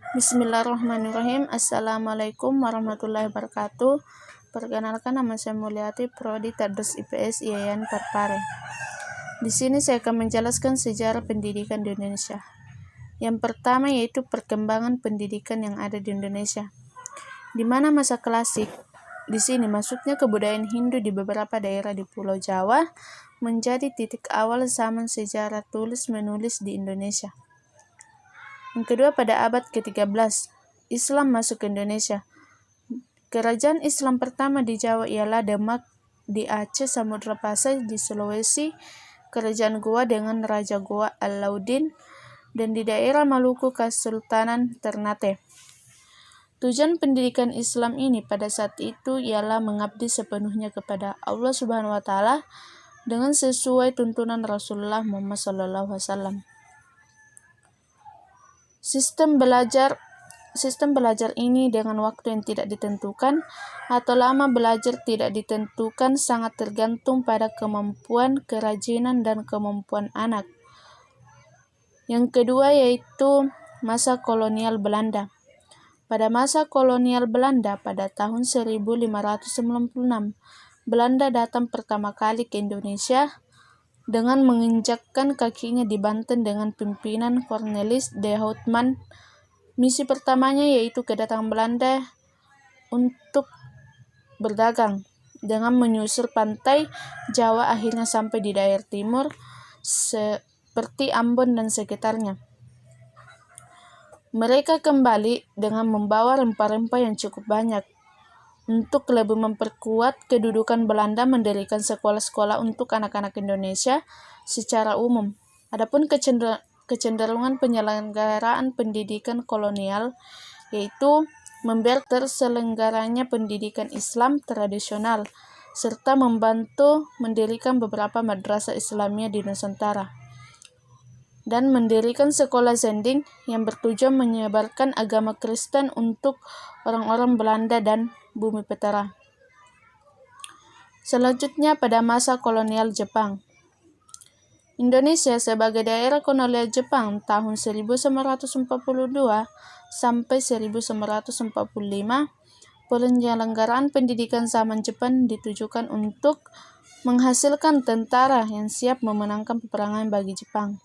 Bismillahirrahmanirrahim. Assalamualaikum warahmatullahi wabarakatuh. Perkenalkan, nama saya Mulyati, Prodi Tadus IPS IAIN Parepare. Di sini saya akan menjelaskan sejarah pendidikan di Indonesia. Yang pertama yaitu perkembangan pendidikan yang ada di Indonesia. Di mana masa klasik, di sini maksudnya kebudayaan Hindu di beberapa daerah di Pulau Jawa menjadi titik awal zaman sejarah tulis-menulis di Indonesia. Yang kedua, pada abad ke-13, Islam masuk ke Indonesia. Kerajaan Islam pertama di Jawa ialah Demak di Aceh, Samudra Pasai di Sulawesi, Kerajaan Goa dengan Raja Goa Alauddin, dan di daerah Maluku Kesultanan Ternate. Tujuan pendidikan Islam ini pada saat itu ialah mengabdi sepenuhnya kepada Allah Subhanahu wa Ta'ala dengan sesuai tuntunan Rasulullah Muhammad SAW. Sistem belajar ini dengan waktu yang tidak ditentukan atau lama belajar tidak ditentukan sangat tergantung pada kemampuan, kerajinan, dan kemampuan anak. Yang kedua yaitu masa kolonial Belanda. Pada masa kolonial Belanda pada tahun 1596, Belanda datang pertama kali ke Indonesia dengan menginjakkan kakinya di Banten dengan pimpinan Cornelis de Houtman. Misi pertamanya yaitu kedatangan Belanda untuk berdagang dengan menyusur pantai Jawa, akhirnya sampai di daerah timur seperti Ambon dan sekitarnya. Mereka kembali dengan membawa rempah-rempah yang cukup banyak. Untuk lebih memperkuat kedudukan Belanda mendirikan sekolah-sekolah untuk anak-anak Indonesia secara umum. Adapun kecenderungan penyelenggaraan pendidikan kolonial yaitu membiarkan terselenggaranya pendidikan Islam tradisional serta membantu mendirikan beberapa madrasah Islamiyah di Nusantara dan mendirikan sekolah zending yang bertujuan menyebarkan agama Kristen untuk orang-orang Belanda dan bumi petara. Selanjutnya pada masa kolonial Jepang. Indonesia sebagai daerah kolonial Jepang tahun 1942 sampai 1945, penyelenggaraan pendidikan zaman Jepang ditujukan untuk menghasilkan tentara yang siap memenangkan peperangan bagi Jepang.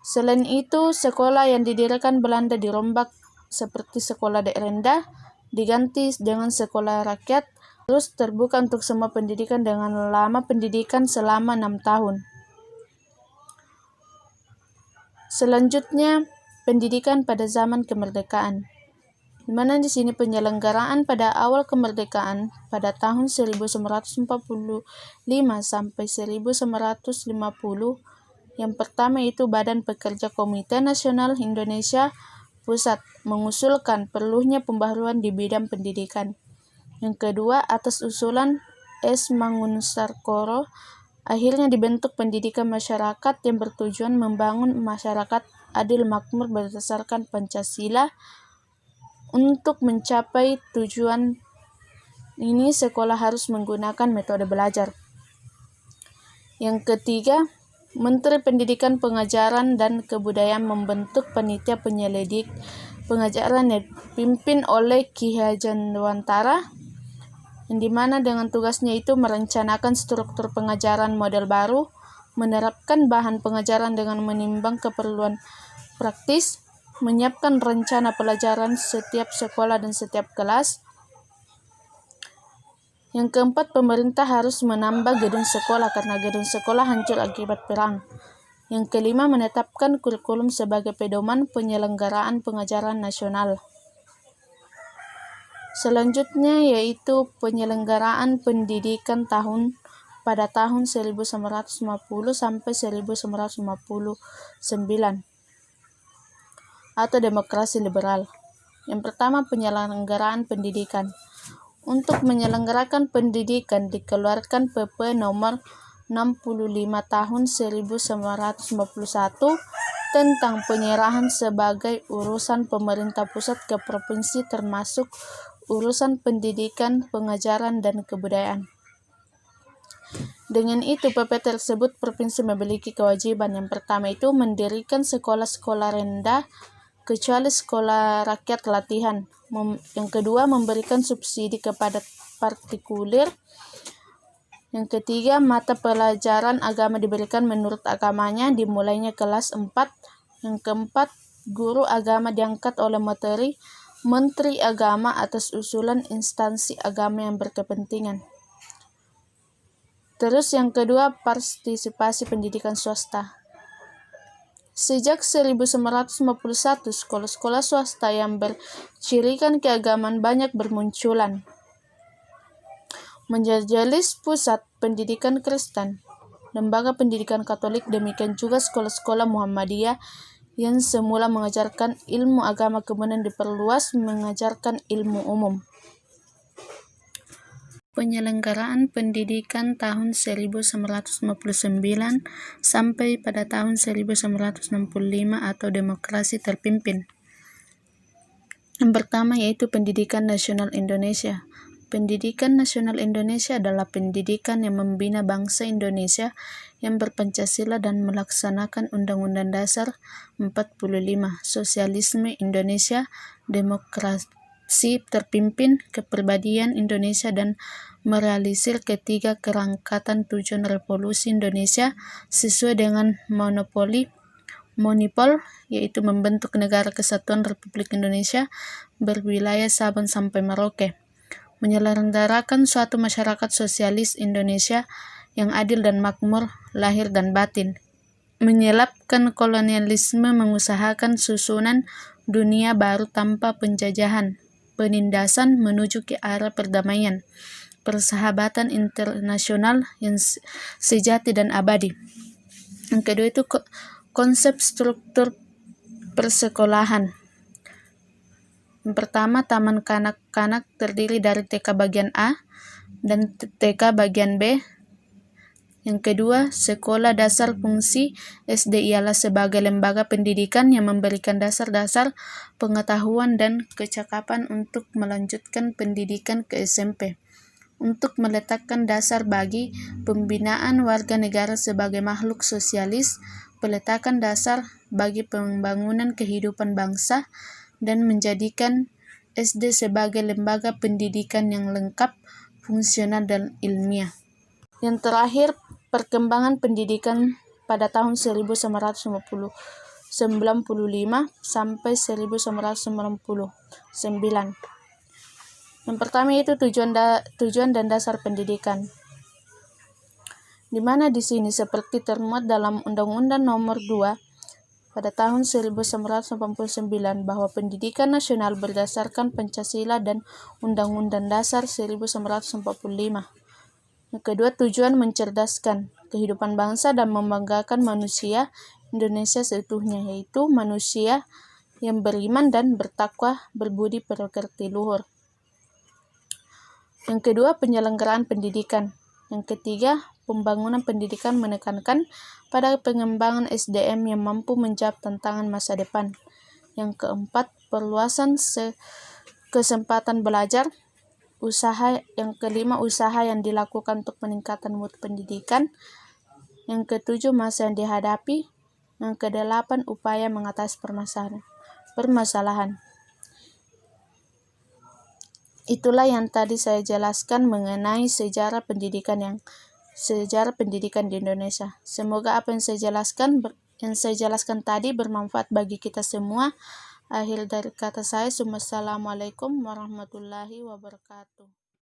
Selain itu, sekolah yang didirikan Belanda dirombak seperti sekolah daerah rendah diganti dengan sekolah rakyat, terus terbuka untuk semua pendidikan dengan lama pendidikan selama 6 tahun. Selanjutnya, pendidikan pada zaman kemerdekaan. Di mana di sini penyelenggaraan pada awal kemerdekaan pada tahun 1945 sampai 1950. Yang pertama itu Badan Pekerja Komite Nasional Indonesia Pusat mengusulkan perlunya pembaharuan di bidang pendidikan. Yang kedua, atas usulan S. Mangunkusumo, akhirnya dibentuk pendidikan masyarakat yang bertujuan membangun masyarakat adil makmur berdasarkan Pancasila. Untuk mencapai tujuan ini, sekolah harus menggunakan metode belajar. Yang ketiga, Menteri Pendidikan, Pengajaran, dan Kebudayaan membentuk panitia penyelidik pengajaran yang dipimpin oleh Ki Hajar Dewantara, yang dimana dengan tugasnya itu merencanakan struktur pengajaran model baru, menerapkan bahan pengajaran dengan menimbang keperluan praktis, menyiapkan rencana pelajaran setiap sekolah dan setiap kelas. Yang keempat, pemerintah harus menambah gedung sekolah karena gedung sekolah hancur akibat perang. Yang kelima, menetapkan kurikulum sebagai pedoman penyelenggaraan pengajaran nasional. Selanjutnya yaitu penyelenggaraan pendidikan pada tahun 1950 sampai 1959 atau demokrasi liberal. Yang pertama, penyelenggaraan pendidikan. Untuk menyelenggarakan pendidikan dikeluarkan PP nomor 65 tahun 1951 tentang penyerahan sebagai urusan pemerintah pusat ke provinsi termasuk urusan pendidikan, pengajaran, dan kebudayaan. Dengan itu, PP tersebut provinsi memiliki kewajiban yang pertama itu mendirikan sekolah-sekolah rendah kecuali sekolah rakyat latihan. Yang kedua, memberikan subsidi kepada partikulir. Yang ketiga, mata pelajaran agama diberikan menurut agamanya, dimulainya kelas 4. Yang keempat, guru agama diangkat oleh Menteri Agama atas usulan instansi agama yang berkepentingan. Terus yang kedua, partisipasi pendidikan swasta. Sejak 1951, sekolah-sekolah swasta yang bercirikan keagamaan banyak bermunculan. Menjelis pusat pendidikan Kristen, lembaga pendidikan Katolik, demikian juga sekolah-sekolah Muhammadiyah yang semula mengajarkan ilmu agama kemudian diperluas mengajarkan ilmu umum. Penyelenggaraan pendidikan tahun 1959 sampai pada tahun 1965 atau demokrasi terpimpin. Yang pertama yaitu Pendidikan Nasional Indonesia. Pendidikan Nasional Indonesia adalah pendidikan yang membina bangsa Indonesia yang berpancasila dan melaksanakan Undang-Undang Dasar 45, Sosialisme Indonesia, Demokrasi Terpimpin, Kepribadian Indonesia, dan merealisir ketiga kerangkatan tujuan Revolusi Indonesia sesuai dengan monopol, yaitu membentuk Negara Kesatuan Republik Indonesia berwilayah Sabang sampai Merauke, menyelenggarakan suatu masyarakat sosialis Indonesia yang adil dan makmur lahir dan batin, menyelapkan kolonialisme, mengusahakan susunan dunia baru tanpa penjajahan, penindasan menuju ke arah perdamaian, persahabatan internasional yang sejati dan abadi. Yang kedua itu konsep struktur persekolahan. Yang pertama, taman kanak-kanak terdiri dari TK bagian A dan TK bagian B. Yang kedua, sekolah dasar. Fungsi SD ialah sebagai lembaga pendidikan yang memberikan dasar-dasar pengetahuan dan kecakapan untuk melanjutkan pendidikan ke SMP, untuk meletakkan dasar bagi pembinaan warga negara sebagai makhluk sosialis, peletakan dasar bagi pembangunan kehidupan bangsa, dan menjadikan SD sebagai lembaga pendidikan yang lengkap, fungsional, dan ilmiah. Yang terakhir, perkembangan pendidikan pada tahun 1995 sampai 1999. Yang pertama itu tujuan dan dasar pendidikan, di mana di sini seperti termuat dalam Undang-Undang Nomor 2 pada tahun 1989 bahwa pendidikan nasional berdasarkan Pancasila dan Undang-Undang Dasar 1945. Yang kedua, tujuan mencerdaskan kehidupan bangsa dan membanggakan manusia Indonesia seutuhnya, yaitu manusia yang beriman dan bertakwa, berbudi pekerti luhur. Yang kedua, penyelenggaraan pendidikan. Yang ketiga, pembangunan pendidikan menekankan pada pengembangan SDM yang mampu menjawab tantangan masa depan. Yang keempat, perluasan kesempatan belajar. Yang kelima, usaha yang dilakukan untuk peningkatan mutu pendidikan. Yang ketujuh, masa yang dihadapi. Yang kedelapan, upaya mengatasi permasalahan. Itulah yang tadi saya jelaskan mengenai sejarah pendidikan di Indonesia. Semoga apa yang saya jelaskan tadi bermanfaat bagi kita semua. Akhir dari kata saya, Assalamualaikum warahmatullahi wabarakatuh.